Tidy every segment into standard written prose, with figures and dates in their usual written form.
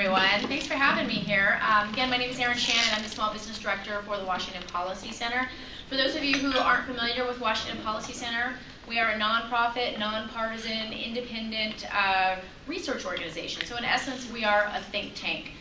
everyone. Thanks for having me here. Again, my name is Erin Shannon. I'm the Small Business Director for the Washington Policy Center. For those of you who aren't familiar with Washington Policy Center, we are a nonprofit, nonpartisan, independent research organization. So in essence, we are a think tank.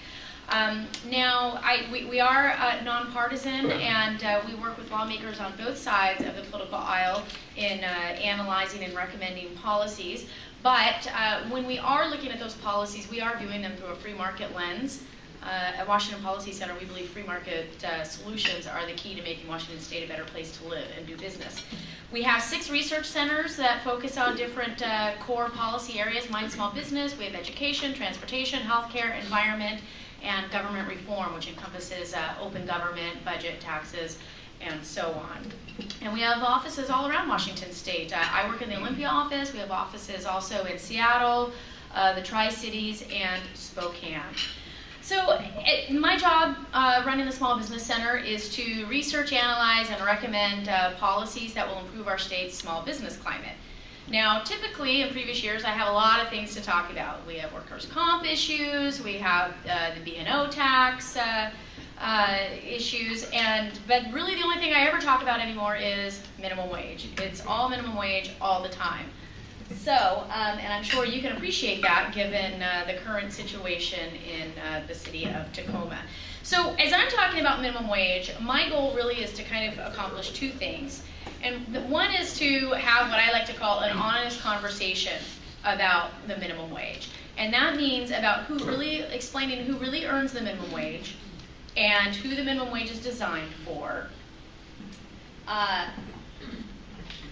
We are nonpartisan, and we work with lawmakers on both sides of the political aisle in analyzing and recommending policies. But when we are looking at those policies, we are viewing them through a free market lens. At Washington Policy Center, we believe free market solutions are the key to making Washington State a better place to live and do business. We have 6 research centers that focus on different core policy areas: mind small business, we have education, transportation, healthcare, environment, and government reform, which encompasses open government, budget, taxes, and so on. And we have offices all around Washington State. I work in the Olympia office. We have offices also in Seattle, the Tri-Cities, and Spokane. So my job running the Small Business Center is to research, analyze, and recommend policies that will improve our state's small business climate. Now, typically, in previous years, I have a lot of things to talk about. We have workers' comp issues, we have the B&O tax issues, but really the only thing I ever talk about anymore is minimum wage. It's all minimum wage all the time. So, and I'm sure you can appreciate that given the current situation in the city of Tacoma. So, as I'm talking about minimum wage, my goal really is to kind of accomplish 2 things. And one is to have what I like to call an honest conversation about the minimum wage. And that means about explaining who really earns the minimum wage and who the minimum wage is designed for.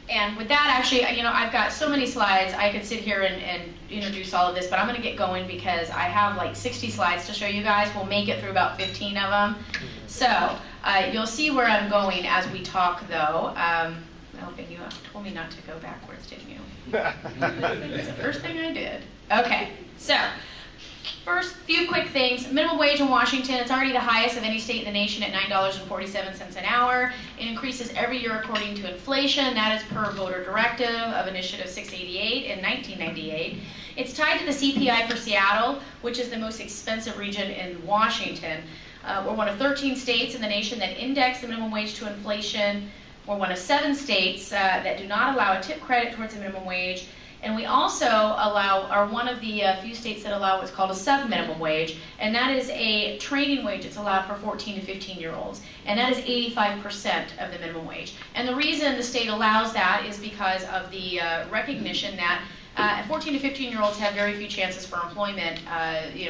And with that, actually, I've got so many slides. I could sit here and introduce all of this, but I'm going to get going because I have like 60 slides to show you guys. We'll make it through about 15 of them. So you'll see where I'm going as we talk, though. Well, you told me not to go backwards, didn't you? That's the first thing I did. Okay, so first, few quick things. Minimum wage in Washington, it's already the highest of any state in the nation at $9.47 an hour. It increases every year according to inflation. That is per voter directive of Initiative 688 in 1998. It's tied to the CPI for Seattle, which is the most expensive region in Washington. We're one of 13 states in the nation that index the minimum wage to inflation. We're one of 7 states that do not allow a tip credit towards the minimum wage. And we also are one of the few states that allow what's called a sub-minimum wage, and that is a training wage that's allowed for 14 to 15-year-olds, and that is 85% of the minimum wage. And the reason the state allows that is because of the recognition that 14 to 15-year-olds have very few chances for employment.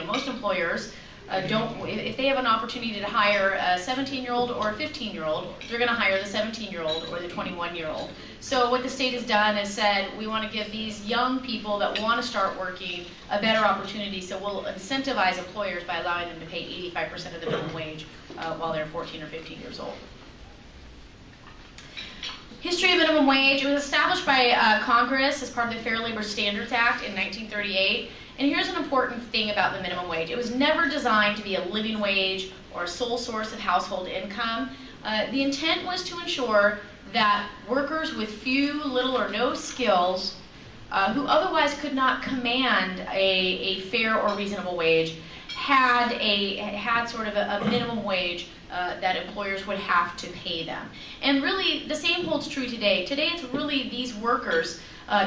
Most employers if they have an opportunity to hire a 17-year-old or a 15-year-old, they're going to hire the 17-year-old or the 21-year-old. So what the state has done is said, we want to give these young people that want to start working a better opportunity, so we'll incentivize employers by allowing them to pay 85% of the minimum wage while they're 14 or 15 years old. History of minimum wage. It was established by Congress as part of the Fair Labor Standards Act in 1938. And here's an important thing about the minimum wage. It was never designed to be a living wage or a sole source of household income. The intent was to ensure that workers with few, little, or no skills who otherwise could not command a fair or reasonable wage had sort of a minimum wage that employers would have to pay them. And really, the same holds true today. Today, it's really these workers,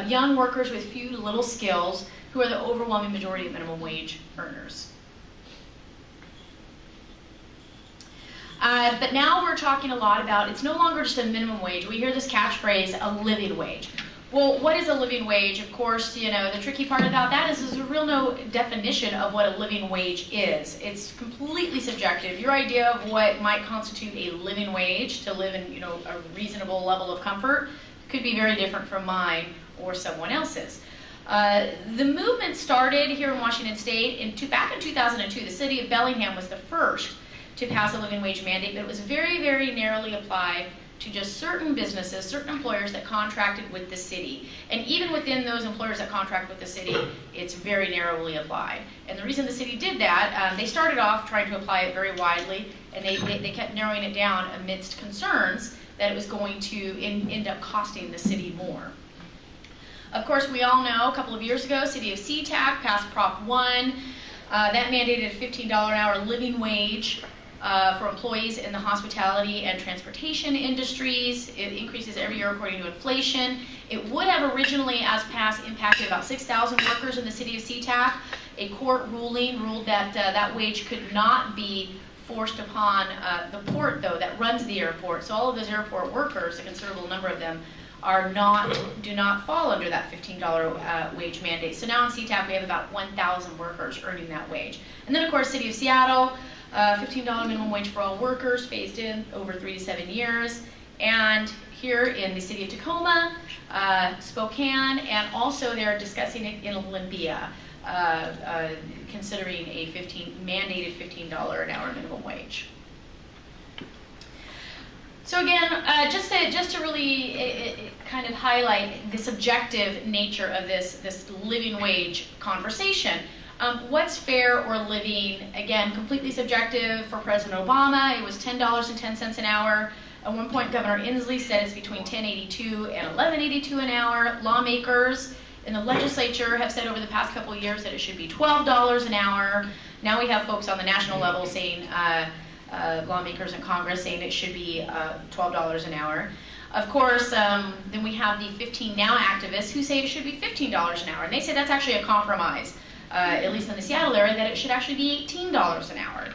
young workers with few to little skills, who are the overwhelming majority of minimum wage earners. But now we're talking a lot about, it's no longer just a minimum wage. We hear this catchphrase, a living wage. Well, what is a living wage? Of course, the tricky part about that is there's no definition of what a living wage is. It's completely subjective. Your idea of what might constitute a living wage to live in, a reasonable level of comfort could be very different from mine or someone else's. The movement started here in Washington State back in 2002. The city of Bellingham was the first to pass a living wage mandate, but it was very, very narrowly applied to just certain businesses, certain employers that contracted with the city. And even within those employers that contract with the city, it's very narrowly applied. And the reason the city did that, they started off trying to apply it very widely, and they kept narrowing it down amidst concerns that it was going to end up costing the city more. Of course, we all know a couple of years ago, City of SeaTac passed Prop 1, That mandated a $15 an hour living wage for employees in the hospitality and transportation industries. It increases every year according to inflation. It would have originally, as passed, impacted about 6,000 workers in the city of SeaTac. A court ruling ruled that that wage could not be forced upon the port, though, that runs the airport. So all of those airport workers, a considerable number of them, do not fall under that $15 wage mandate. So now in SeaTac we have about 1,000 workers earning that wage. And then of course City of Seattle, $15 minimum wage for all workers, phased in over 3 to 7 years. And here in the city of Tacoma, Spokane, and also they're discussing it in Olympia, considering a mandated $15 an hour minimum wage. So again, just to really kind of highlight the subjective nature of this living wage conversation. What's fair or living? Again, completely subjective for President Obama. It was $10.10 an hour. At one point, Governor Inslee said it's between $10.82 and $11.82 an hour. Lawmakers in the legislature have said over the past couple of years that it should be $12 an hour. Now we have folks on the national level saying, lawmakers in Congress saying it should be $12 an hour. Of course, then we have the 15 Now activists who say it should be $15 an hour. And they say that's actually a compromise, at least in the Seattle area, that it should actually be $18 an hour.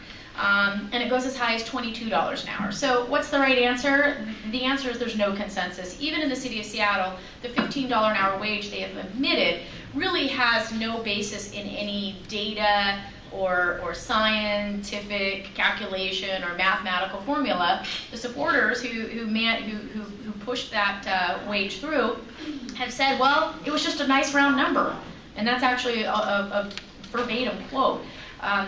And it goes as high as $22 an hour. So what's the right answer? The answer is there's no consensus. Even in the city of Seattle, the $15 an hour wage they have admitted really has no basis in any data or scientific calculation or mathematical formula. The supporters who pushed that wage through have said, well, it was just a nice round number. And that's actually a verbatim quote.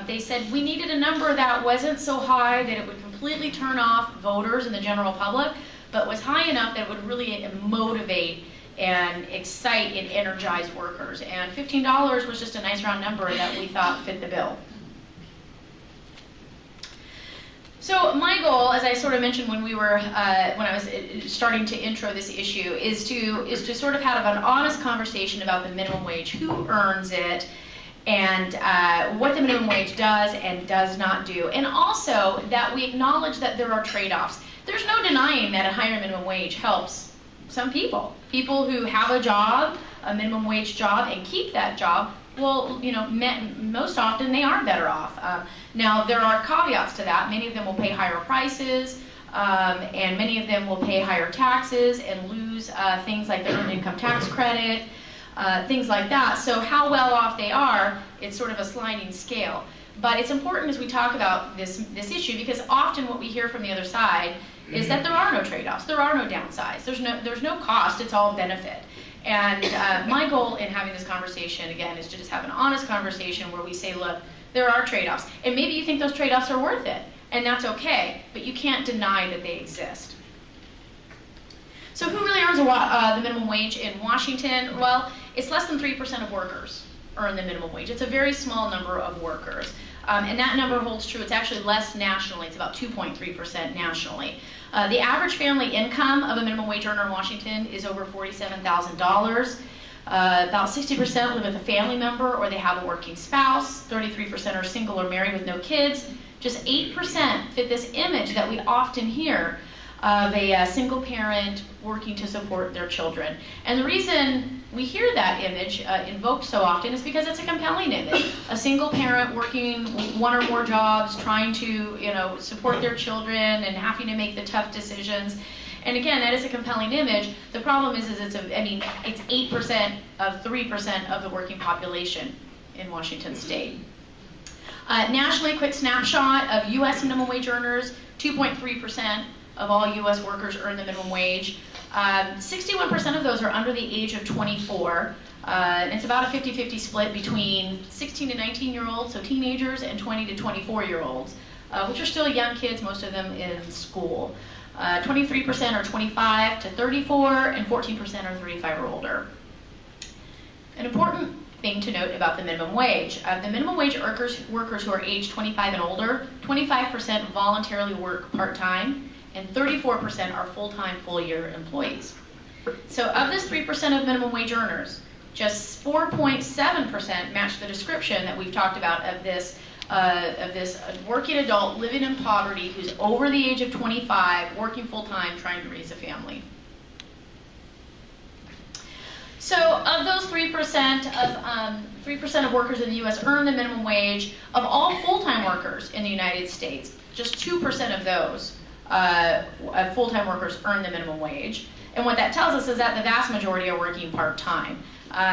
They said we needed a number that wasn't so high that it would completely turn off voters and the general public, but was high enough that it would really motivate and excite and energize workers. And $15 was just a nice round number that we thought fit the bill. So my goal, as I sort of mentioned when I was starting to intro this issue, is to sort of have an honest conversation about the minimum wage, who earns it, and what the minimum wage does and does not do. And also that we acknowledge that there are trade-offs. There's no denying that a higher minimum wage helps some people. People who have a job, a minimum wage job, and keep that job, well, you know, most often they are better off. Now, there are caveats to that. Many of them will pay higher prices, and many of them will pay higher taxes and lose things like the earned income tax credit, things like that. So how well off they are, it's sort of a sliding scale. But it's important as we talk about this issue, because often what we hear from the other side is that there are no trade-offs, there are no downsides, there's no cost, it's all benefit. And my goal in having this conversation, again, is to just have an honest conversation where we say, look, there are trade-offs, and maybe you think those trade-offs are worth it, and that's okay, but you can't deny that they exist. So who really earns the minimum wage in Washington? Well, it's less than 3% of workers earn the minimum wage. It's a very small number of workers. And that number holds true. It's actually less nationally. It's about 2.3% nationally. The average family income of a minimum wage earner in Washington is over $47,000. About 60% live with a family member or they have a working spouse. 33% are single or married with no kids. Just 8% fit this image that we often hear of a single parent working to support their children. And the reason we hear that image invoked so often is because it's a compelling image. A single parent working one or more jobs, trying to, you know, support their children and having to make the tough decisions. And again, that is a compelling image. The problem is it's 8% of 3% of the working population in Washington State. Nationally, quick snapshot of U.S. minimum wage earners, 2.3% of all U.S. workers earn the minimum wage. 61% of those are under the age of 24. And it's about a 50-50 split between 16 to 19-year-olds, so teenagers, and 20 to 24-year-olds, which are still young kids, most of them in school. 23% are 25 to 34, and 14% are 35 or older. An important thing to note about the minimum wage. The minimum wage workers who are age 25 and older, 25% voluntarily work part-time, and 34% are full-time, full-year employees. So of this 3% of minimum wage earners, just 4.7% match the description that we've talked about of this working adult living in poverty who's over the age of 25, working full-time, trying to raise a family. So of those 3% of workers in the U.S. earn the minimum wage. Of all full-time workers in the United States, just 2% of those full-time workers earn the minimum wage. And what that tells us is that the vast majority are working part-time.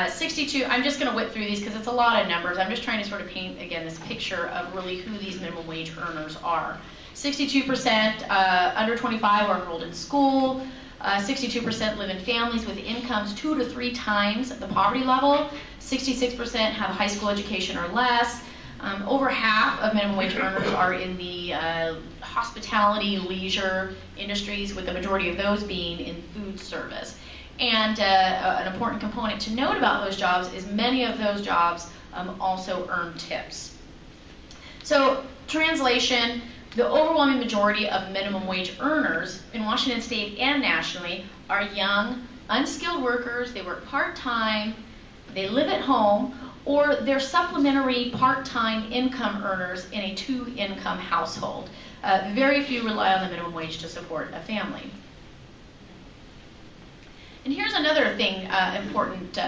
62, I'm just going to whip through these because it's a lot of numbers. I'm just trying to sort of paint, again, this picture of really who these minimum wage earners are. 62% under 25 are enrolled in school. 62% live in families with incomes 2 to 3 times the poverty level. 66% have a high school education or less. Over half of minimum wage earners are in the hospitality, leisure industries, with the majority of those being in food service. And an important component to note about those jobs is many of those jobs also earn tips. So, translation, the overwhelming majority of minimum wage earners in Washington State and nationally are young, unskilled workers. They work part-time, they live at home, or they're supplementary part-time income earners in a 2-income household. Very few rely on the minimum wage to support a family. And here's another thing, important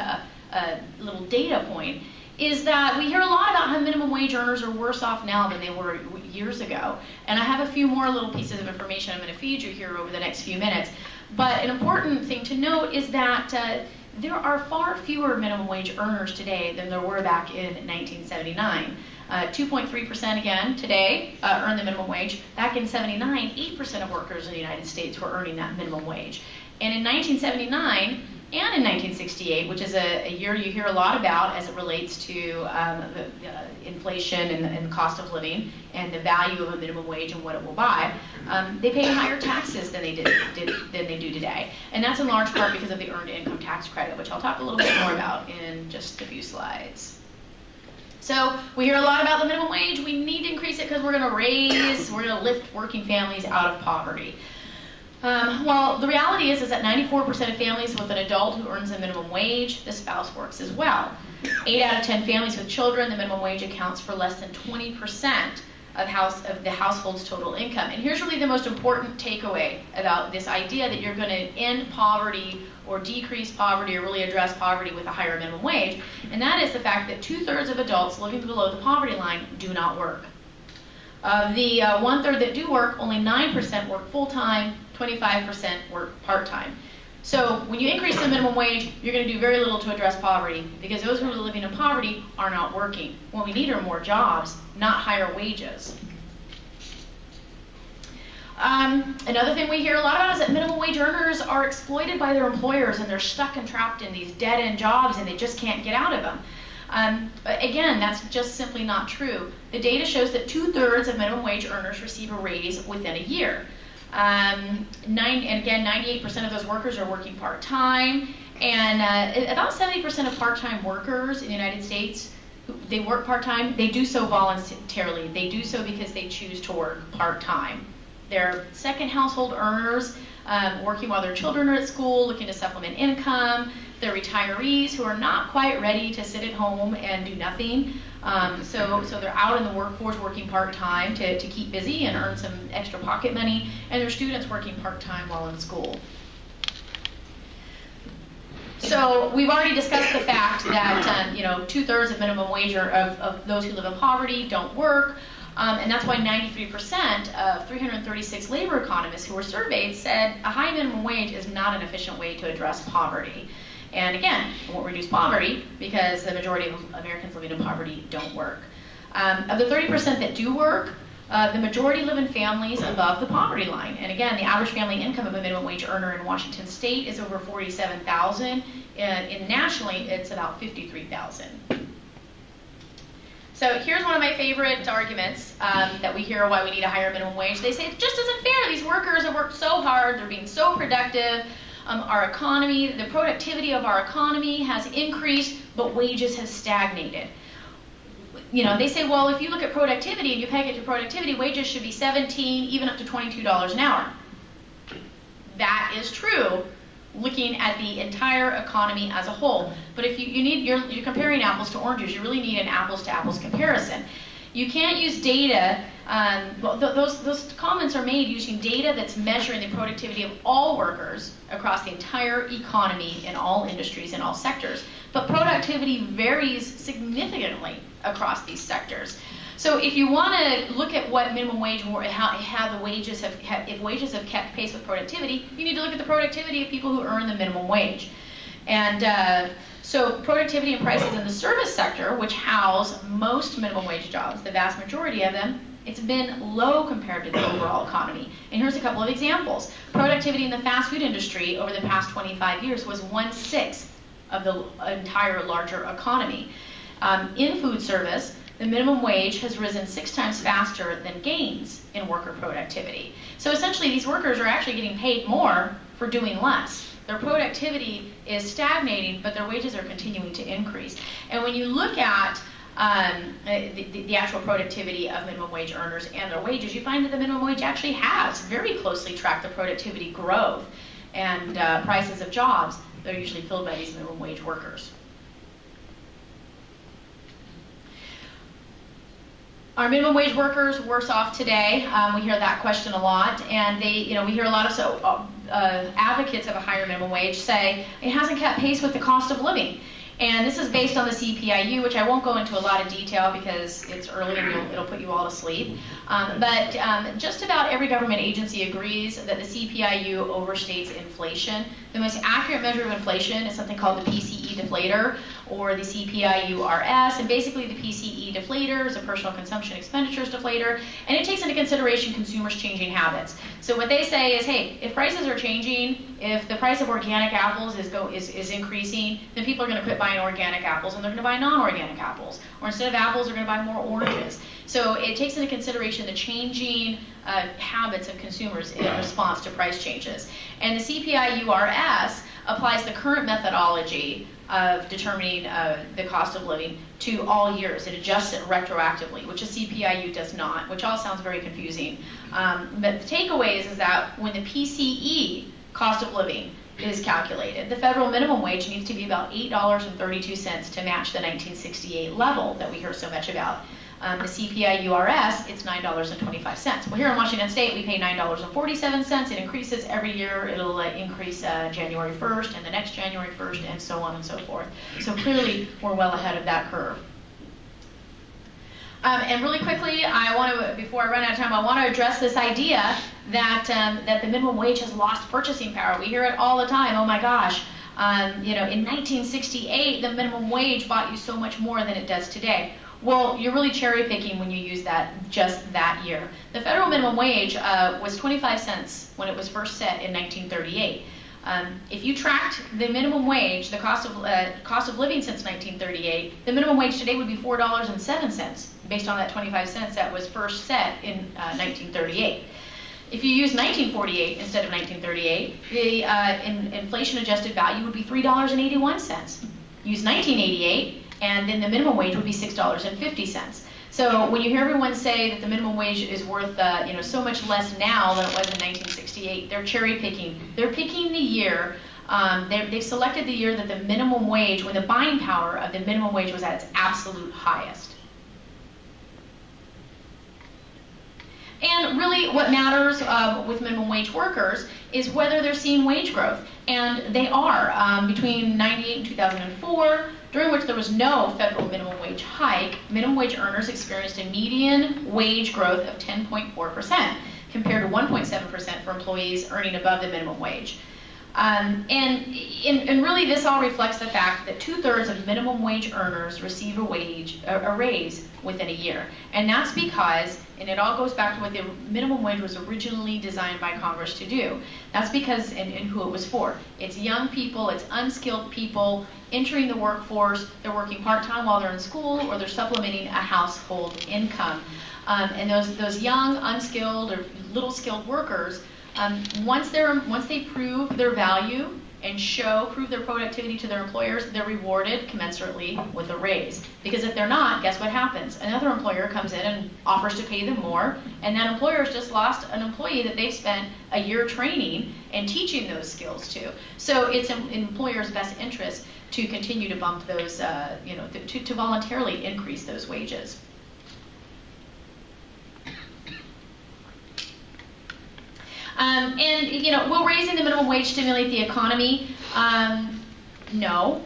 little data point, is that we hear a lot about how minimum wage earners are worse off now than they were years ago. And I have a few more little pieces of information I'm going to feed you here over the next few minutes. But an important thing to note is that there are far fewer minimum wage earners today than there were back in 1979. 2.3% again today earn the minimum wage. Back in 79, 8% of workers in the United States were earning that minimum wage. And in 1979 and in 1968, which is a year you hear a lot about as it relates to inflation and the cost of living and the value of a minimum wage and what it will buy, they pay higher taxes than they do today. And that's in large part because of the earned income tax credit, which I'll talk a little bit more about in just a few slides. So we hear a lot about the minimum wage. We need to increase it because we're going to lift working families out of poverty. Well, the reality is that 94% of families with an adult who earns a minimum wage, the spouse works as well. 8 out of 10 families with children, the minimum wage accounts for less than 20% of the household's total income. And here's really the most important takeaway about this idea that you're going to end poverty or decrease poverty or really address poverty with a higher minimum wage, and that is the fact that 2/3 of adults living below the poverty line do not work. Of the 1/3 that do work, only 9% work full-time, 25% work part-time. So when you increase the minimum wage, you're going to do very little to address poverty because those who are living in poverty are not working. What we need are more jobs, not higher wages. Another thing we hear a lot about is that minimum wage earners are exploited by their employers and they're stuck and trapped in these dead-end jobs and they just can't get out of them. Again, that's just simply not true. The data shows that 2/3 of minimum wage earners receive a raise within a year. And again, 98% of those workers are working part-time, and about 70% of part-time workers in the United States, they work part-time, they do so voluntarily. They do so because they choose to work part-time. They're second household earners, working while their children are at school, looking to supplement income. They're retirees who are not quite ready to sit at home and do nothing. So they're out in the workforce working part-time to keep busy and earn some extra pocket money. And they're students working part-time while in school. So we've already discussed the fact that 2/3 of minimum wage of those who live in poverty don't work. And that's why 93% of 336 labor economists who were surveyed said a high minimum wage is not an efficient way to address poverty. And again, it won't reduce poverty because the majority of Americans living in poverty don't work. Of the 30% that do work, the majority live in families above the poverty line. And again, the average family income of a minimum wage earner in Washington State is over $47,000, and nationally it's about $53,000. So here's one of my favorite arguments that we hear why we need a higher minimum wage. They say it just isn't fair. These workers have worked so hard. They're being so productive. Our economy, the productivity of our economy has increased, but wages have stagnated. They say, well, if you look at productivity and you peg it to productivity, wages should be $17, even up to $22 an hour. That is true, looking at the entire economy as a whole. But if you're comparing apples to oranges, you really need an apples to apples comparison. You can't use data, those comments are made using data that's measuring the productivity of all workers across the entire economy in all industries and all sectors. But productivity varies significantly across these sectors. So if you want to look at what minimum wage, how the wages if wages have kept pace with productivity, you need to look at the productivity of people who earn the minimum wage. And so productivity and prices in the service sector, which house most minimum wage jobs, the vast majority of them, it's been low compared to the overall economy. And here's a couple of examples. Productivity in the fast food industry over the past 25 years was 1/6 of the entire larger economy. In food service, the minimum wage has risen 6 times faster than gains in worker productivity. So essentially, these workers are actually getting paid more for doing less. Their productivity is stagnating, but their wages are continuing to increase. And when you look at the actual productivity of minimum wage earners and their wages, you find that the minimum wage actually has very closely tracked the productivity growth and prices of jobs that are usually filled by these minimum wage workers. Are minimum wage workers worse off today? We hear that question a lot, and we hear a lot of advocates of a higher minimum wage say it hasn't kept pace with the cost of living. And this is based on the CPIU, which I won't go into a lot of detail because it's early and it'll put you all to sleep. But just about every government agency agrees that the CPIU overstates inflation. The most accurate measure of inflation is something called the PCE deflator, or the CPIU-RS, and basically the PCE deflator is a personal consumption expenditures deflator, and it takes into consideration consumers' changing habits. So what they say is, hey, if prices are changing, if the price of organic apples is increasing, then people are going to quit buying organic apples and they're going to buy non-organic apples. Or instead of apples, they're going to buy more oranges. So it takes into consideration the changing habits of consumers in response to price changes. And the CPIU-RS applies the current methodology of determining the cost of living to all years. It adjusts it retroactively, which a CPIU does not, which all sounds very confusing. But the takeaway is that when the PCE cost of living is calculated, the federal minimum wage needs to be about $8.32 to match the 1968 level that we hear so much about. The CPIU-RS, it's $9.25. Well, here in Washington State, we pay $9.47. It increases every year. It'll increase January 1st and the next January 1st, and so on and so forth. So clearly, we're well ahead of that curve. And really quickly, before I run out of time, I want to address this idea that that the minimum wage has lost purchasing power. We hear it all the time. Oh my gosh, in 1968, the minimum wage bought you so much more than it does today. Well, you're really cherry picking when you use that just that year. The federal minimum wage was 25 cents when it was first set in 1938. If you tracked the minimum wage, the cost of living since 1938, the minimum wage today would be $4.07 based on that 25 cents that was first set in 1938. If you use 1948 instead of 1938, the inflation-adjusted value would be $3.81. Use 1988, and then the minimum wage would be $6.50. So when you hear everyone say that the minimum wage is worth so much less now than it was in 1968, they're cherry picking. They're picking the year. They've selected the year that the minimum wage, when the buying power of the minimum wage was at its absolute highest. And really what matters with minimum wage workers is whether they're seeing wage growth. And they are. Between 1998 and 2004, during which there was no federal minimum wage hike, minimum wage earners experienced a median wage growth of 10.4%, compared to 1.7% for employees earning above the minimum wage. And really this all reflects the fact that 2/3 of minimum wage earners receive a raise within a year. And that's because, and it all goes back to what the minimum wage was originally designed by Congress to do. That's because, and who it was for. It's young people, it's unskilled people entering the workforce. They're working part-time while they're in school, or they're supplementing a household income. And those young, unskilled, or little skilled workers, once they prove their value and prove their productivity to their employers, they're rewarded commensurately with a raise. Because if they're not, guess what happens? Another employer comes in and offers to pay them more, and that employer's just lost an employee that they've spent a year training and teaching those skills to. So it's in employers' best interest to continue to bump those, to voluntarily increase those wages. Will raising the minimum wage stimulate the economy? No.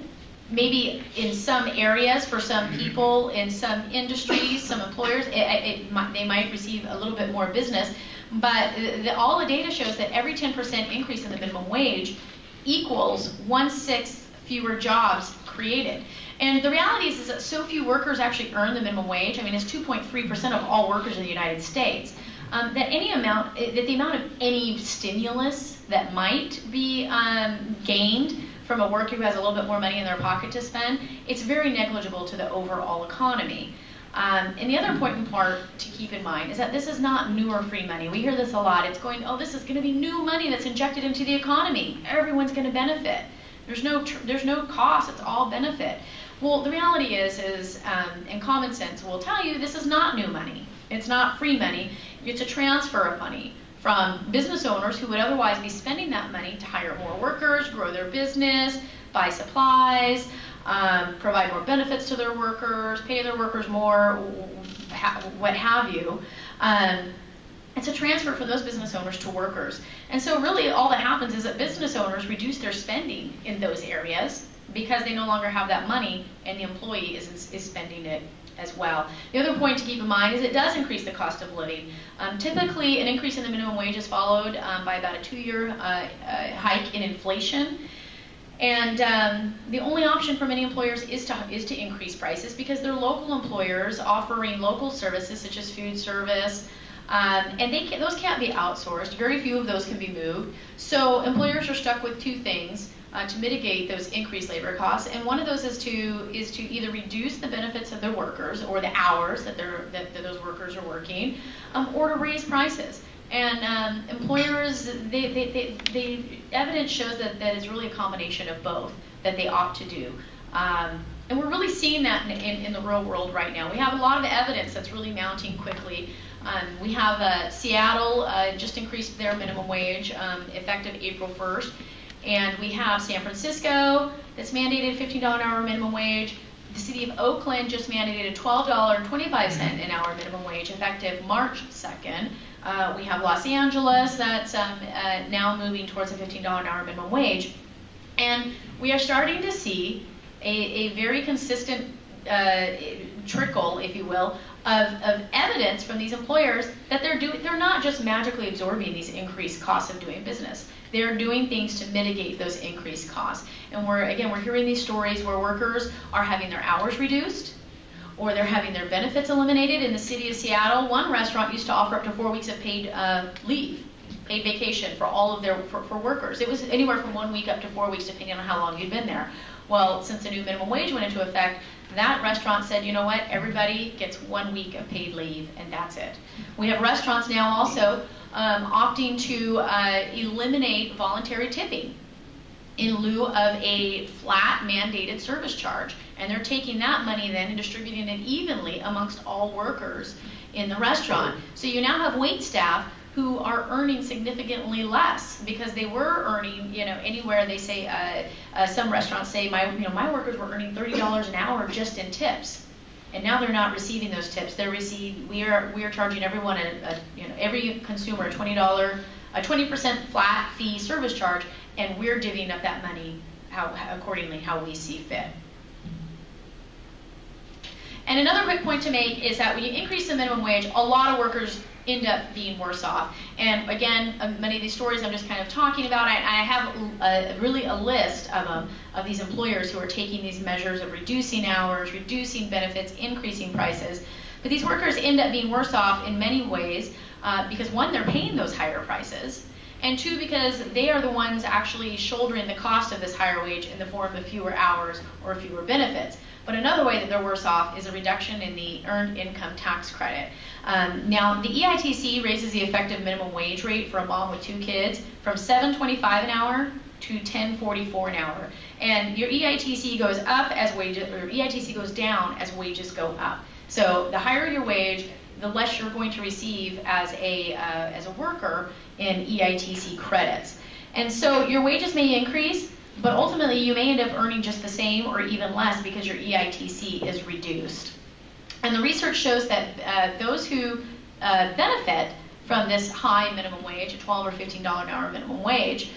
Maybe in some areas, for some people, in some industries, some employers, they might receive a little bit more business. But all the data shows that every 10% increase in the minimum wage equals 1/6 fewer jobs created. And the reality is that so few workers actually earn the minimum wage. I mean, it's 2.3% of all workers in the United States. That the amount of any stimulus that might be gained from a worker who has a little bit more money in their pocket to spend, it's very negligible to the overall economy. And the other important part to keep in mind is that this is not new or free money. We hear this a lot. It's going, oh, this is going to be new money that's injected into the economy. Everyone's going to benefit. There's no cost. It's all benefit. Well, the reality is and common sense will tell you, this is not new money. It's not free money. It's a transfer of money from business owners who would otherwise be spending that money to hire more workers, grow their business, buy supplies, provide more benefits to their workers, pay their workers more, what have you. It's a transfer for those business owners to workers. And so really all that happens is that business owners reduce their spending in those areas because they no longer have that money and the employee is spending it as well. The other point to keep in mind is it does increase the cost of living. Typically, an increase in the minimum wage is followed by about a 2-year hike in inflation. And the only option for many employers is to increase prices because they're local employers offering local services such as food service, and those can't be outsourced. Very few of those can be moved. So employers are stuck with two things to mitigate those increased labor costs, and one of those is to either reduce the benefits of their workers or the hours that those workers are working, or to raise prices. And employers, the evidence shows that it's really a combination of both that they ought to do. And we're really seeing that in the real world right now. We have a lot of evidence that's really mounting quickly. We have Seattle just increased their minimum wage effective April 1st. And we have San Francisco that's mandated $15 an hour minimum wage. The city of Oakland just mandated a $12.25 an hour minimum wage effective March 2nd. We have Los Angeles that's now moving towards a $15 an hour minimum wage. And we are starting to see a very consistent trickle, if you will, of evidence from these employers that they're not just magically absorbing these increased costs of doing business. They're doing things to mitigate those increased costs. And we're hearing these stories where workers are having their hours reduced, or they're having their benefits eliminated. In the city of Seattle, one restaurant used to offer up to 4 weeks of paid leave, paid vacation for all of for workers. It was anywhere from 1 week up to 4 weeks, depending on how long you'd been there. Well, since the new minimum wage went into effect, that restaurant said, you know what, everybody gets 1 week of paid leave, and that's it. We have restaurants now also opting to eliminate voluntary tipping in lieu of a flat mandated service charge. And they're taking that money then and distributing it evenly amongst all workers in the restaurant. So you now have wait staff who are earning significantly less because they were earning, anywhere they say, some restaurants say, my workers were earning $30 an hour just in tips. And now they're not receiving those tips. We are charging everyone every consumer a $20% flat fee service charge, and we're divvying up that money accordingly how we see fit. And another quick point to make is that when you increase the minimum wage, a lot of workers end up being worse off. And again, many of these stories I'm just kind of talking about, I have really a list of them, of these employers who are taking these measures of reducing hours, reducing benefits, increasing prices. But these workers end up being worse off in many ways because one, they're paying those higher prices, and two, because they are the ones actually shouldering the cost of this higher wage in the form of fewer hours or fewer benefits. But another way that they're worse off is a reduction in the earned income tax credit. Now, the EITC raises the effective minimum wage rate for a mom with 2 kids from $7.25 an hour to $10.44 an hour. And your EITC goes up as wages, or EITC goes down as wages go up. So the higher your wage, the less you're going to receive as a worker in EITC credits. And so your wages may increase, but ultimately you may end up earning just the same or even less because your EITC is reduced. And the research shows that those who benefit from this high minimum wage, a $12 or $15 an hour minimum wage,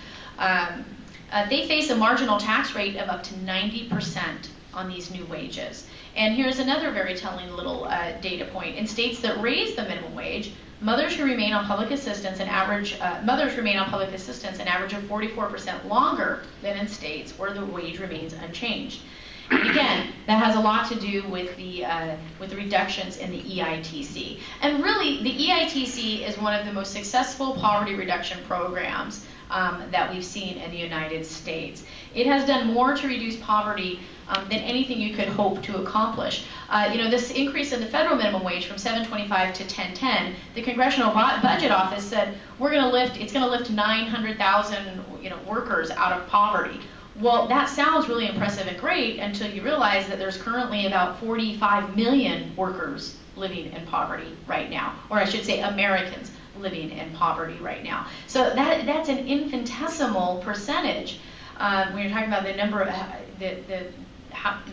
they face a marginal tax rate of up to 90% on these new wages. And here's another very telling little data point. In states that raise the minimum wage, mothers who remain on public assistance an average of 44% longer than in states where the wage remains unchanged. And again, that has a lot to do with the reductions in the EITC. And really, the EITC is one of the most successful poverty reduction programs that we've seen in the United States. It has done more to reduce poverty than anything you could hope to accomplish. This increase in the federal minimum wage from $7.25 to $10.10, the Congressional Budget Office said it's going to lift 900,000 workers out of poverty. Well, that sounds really impressive and great until you realize that there's currently about 45 million workers living in poverty right now, or I should say Americans living in poverty right now. So that's an infinitesimal percentage when you're talking about the number of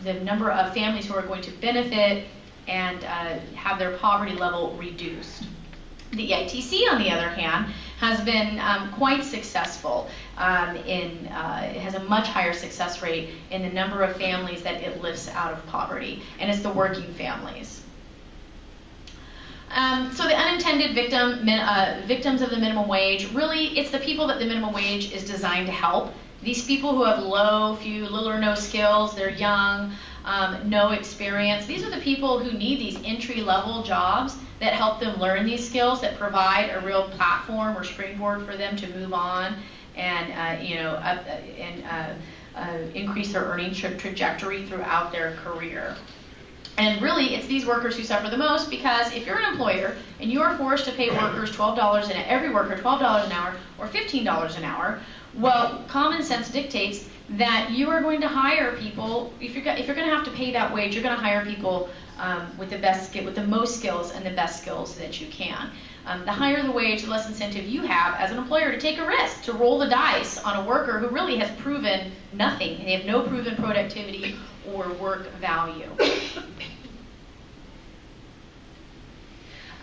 the number of families who are going to benefit and have their poverty level reduced. The EITC, on the other hand, has been quite successful it has a much higher success rate in the number of families that it lifts out of poverty, and it's the working families. So the unintended victims of the minimum wage, really, it's the people that the minimum wage is designed to help. These people who have little or no skills, they're young, no experience. These are the people who need these entry-level jobs that help them learn these skills, that provide a real platform or springboard for them to move on and increase their earning trajectory throughout their career. And really, it's these workers who suffer the most, because if you're an employer and you are forced to pay workers every worker $12 an hour or $15 an hour, well, common sense dictates that you are going to hire people. If you're going to have to pay that wage, you're going to hire people with the most skills and the best skills that you can. The higher the wage, the less incentive you have as an employer to take a risk, to roll the dice on a worker who really has proven nothing. They have no proven productivity or work value.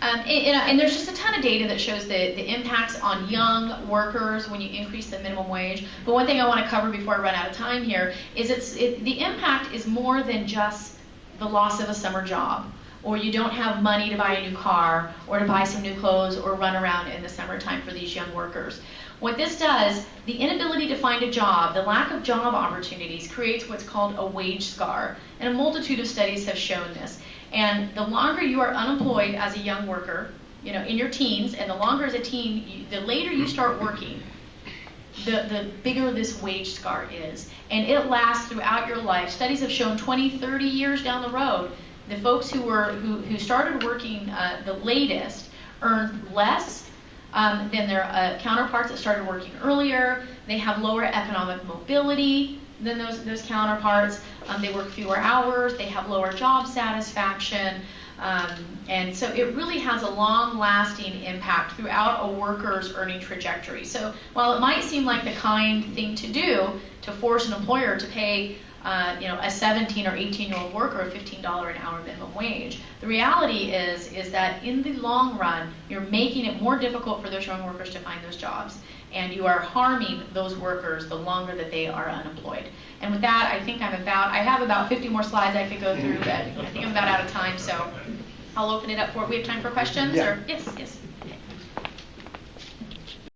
And there's just a ton of data that shows the impacts on young workers when you increase the minimum wage. But one thing I want to cover before I run out of time here is the impact is more than just the loss of a summer job, or you don't have money to buy a new car, or to buy some new clothes, or run around in the summertime for these young workers. What this does, the inability to find a job, the lack of job opportunities, creates what's called a wage scar. And a multitude of studies have shown this. And the longer you are unemployed as a young worker, in your teens, and the longer as a teen, the later you start working, the bigger this wage scar is. And it lasts throughout your life. Studies have shown 20, 30 years down the road, the folks who started working the latest earned less than their counterparts that started working earlier. They have lower economic mobility than those counterparts. They work fewer hours. They have lower job satisfaction. And so it really has a long-lasting impact throughout a worker's earning trajectory. So while it might seem like the kind thing to do to force an employer to pay a 17 or 18-year-old worker a $15 an hour minimum wage, the reality is that in the long run, you're making it more difficult for those young workers to find those jobs, and you are harming those workers the longer that they are unemployed. And with that, I have about 50 more slides I could go through, but I think I'm about out of time, so I'll open it up we have time for questions? Yeah. Yes.